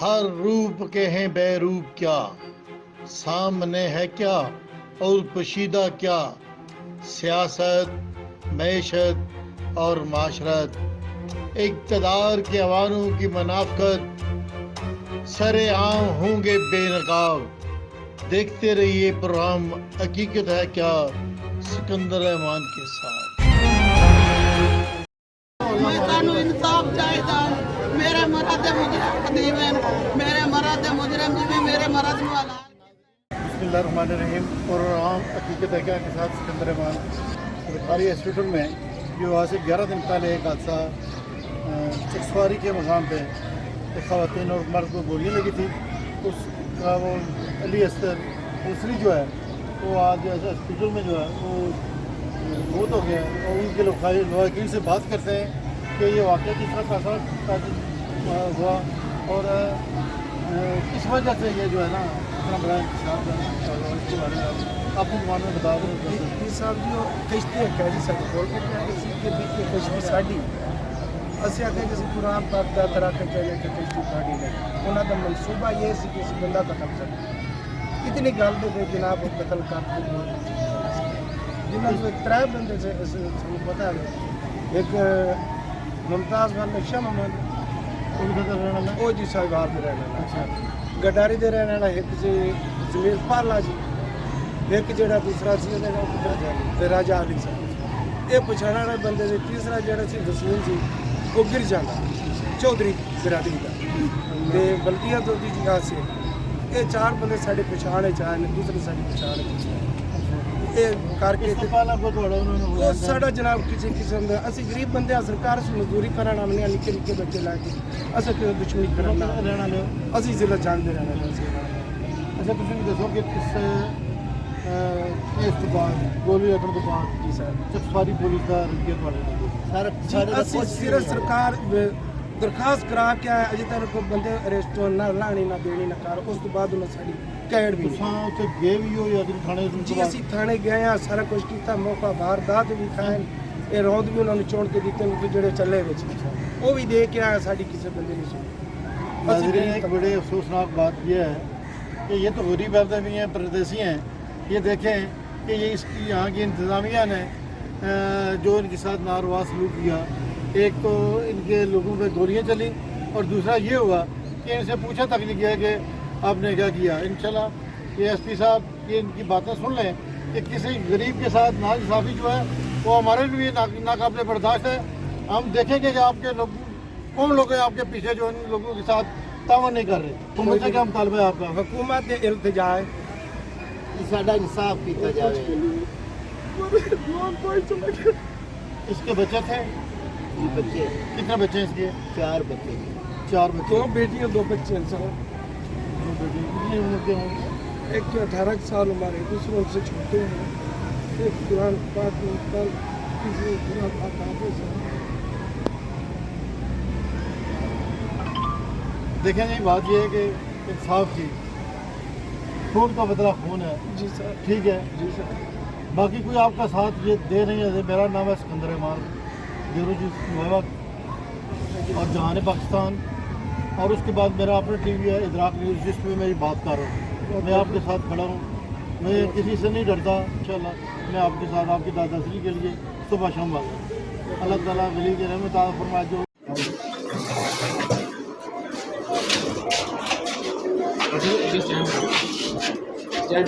ہر روپ کے ہیں بے روپ کیا، سامنے ہے کیا اور پوشیدہ کیا، سیاست، معیشت اور معاشرت، اقتدار کے عوانوں کی منافقت، سر عام ہوں گے بے نقاب۔ دیکھتے رہیے پروگرام حقیقت ہے کیا، سکندر احمان کے ساتھ۔ سانو انصاف چاہیے، میرے مرد مجرم میرے مرد مجرم جی میرے مرد نو حلال۔ بسم اللہ الرحمن الرحیم۔ پروگرام حقیقت ہے کیا کے ساتھ سکندر احمان۔ سرکاری ہاسپٹل میں جو آج سے 11 دن پہلے ایک حادثہ چکسواری کے مقام پہ ایک خواتین اور مرد کو گولیاں لگی تھی، اس کا وہ علی اصغر دوسری جو ہے وہ آج ہاسپٹل میں جو ہے وہ موت ہو گیا ہے، اور ان کے لواحقین سے بات کرتے ہیں کہ یہ واقعہ کس طرح پیسہ ہوا اور کس وجہ سے یہ جو ہے نا اتنا بڑا انتشار ہے، اس کے بارے میں آپ اپنی زبان میں بتا دیں۔ صاحب جو کشتی ہے کہہ نہیں سکتے بول کے کسی کے بیچ میں کشتی ساڑی اسی آگے کسی قرآن پاک دا طرح کے چلے کہ کشتی ساڑی نہیں، انہوں کا منصوبہ یہ سی کہ بندہ قتل کر اتنی گل دے جناب قتل کر جنہوں نے ترائے بندے سے سنو پتہ ہے، ایک ممتاز محمد شاہ محمد وہ جی صاحبار دے رہنے والا، گڈاری دے رہنے والا، ایک جی زمین پارلا جی، ایک جڑا دوسرا سی راجا علی صاحب، یہ پچھاڑا والا بندے سے تیسرا جڑا سی وسیم سی وہ گر جانا چودھری برادری کا بلکہ تو جگہ سے یہ چار بندے سارے پچھاڑے چاہے دوسرے ساری پچھاڑے یہ کر کے ساڈا جناب کسی قسم کا اسی غریب بندے سرکار سے مزدوری کرنا آنے نکے نکے بچے لا کے اصل کسی دشمنی کرنا رہنا اسی ضلع جانتے رہنا۔ اچھا تم دسو کہ اس بعد گولی لگن کے بعد جی سر چکسواری پولیس کا صرف سرکار درخواست کرا کے آیا اجے تک بندے اریسٹ نہ لانی نہ دینی نہ کر، اس بعد انہوں ساری کیڈ بھی گئے بھی ہو یا تھانے جی اسی تھانے گئے ہیں، سارا کچھ کیتا، موقع واردات بھی کھائے، یہ روند بھی انہوں نے چوڑ کے دیتے ہیں جڑے چلے ہوئے وہ بھی دے کے آیا، ساری کسی بندے نہیں سنی۔ ناظرین ایک بڑے افسوسناک بات یہ ہے کہ یہ تو غریب عہدے بھی ہیں، پردیسی ہیں، یہ دیکھیں کہ یہ اس کی یہاں کی انتظامیہ نے جو ان کے ساتھ ناروا سلوک کیا، ایک تو ان کے لوگوں پہ گولیاں چلی اور دوسرا یہ ہوا کہ ان سے پوچھا تک نہیں گیا کہ آپ نے کیا کیا۔ انشاءاللہ یہ ایس پی صاحب یہ ان کی باتیں سن لیں کہ کسی غریب کے ساتھ ناانصافی جو ہے وہ ہمارے لیے ناقابل برداشت ہے۔ ہم دیکھیں گے کہ آپ کے لوگ کون لوگ ہیں آپ کے پیچھے جو ان لوگوں کے ساتھ تعاون نہیں کر رہے۔ حکومت سے کیا مطالبہ ہے آپ کا؟ حکومت کے التجا ہے ساڈا انصاف کیتا جائے۔ اس کے بچے تھے بچے کتنے بچے ہیں اس کے؟ 4 بچے، 4 بچے، 2 بیٹیاں 2 بچے ہیں سر، 2 بیٹے۔ کتنی عمر کے ہوں؟ ایک 18 سال عمر ہے، دوسرے ان سے چھوٹے ہیں، ایک قرآن پاک میں کل کسی قرآن پاک حافظ ہے۔ دیکھیں جی بات یہ ہے کہ انصاف کی، خون کا بدلہ خون ہے، جی سر، ٹھیک ہے جی سر، باقی کوئی آپ کا ساتھ یہ دے نہیں ہے۔ میرا نام ہے سکندر احمان، بیرو جی محبت اور جہان پاکستان، اور اس کے بعد میرا اپنا ٹی وی ہے ادراک نیوز، جس میں یہ بات کر رہا ہوں۔ میں آپ کے ساتھ کھڑا ہوں، میں کسی سے نہیں ڈرتا، انشاءاللہ میں آپ کے ساتھ آپ کی داداسی کے لیے صبح شام آتا۔ اللہ تعالیٰ ولی کے رحمت عطا فرمائے۔ جو جائے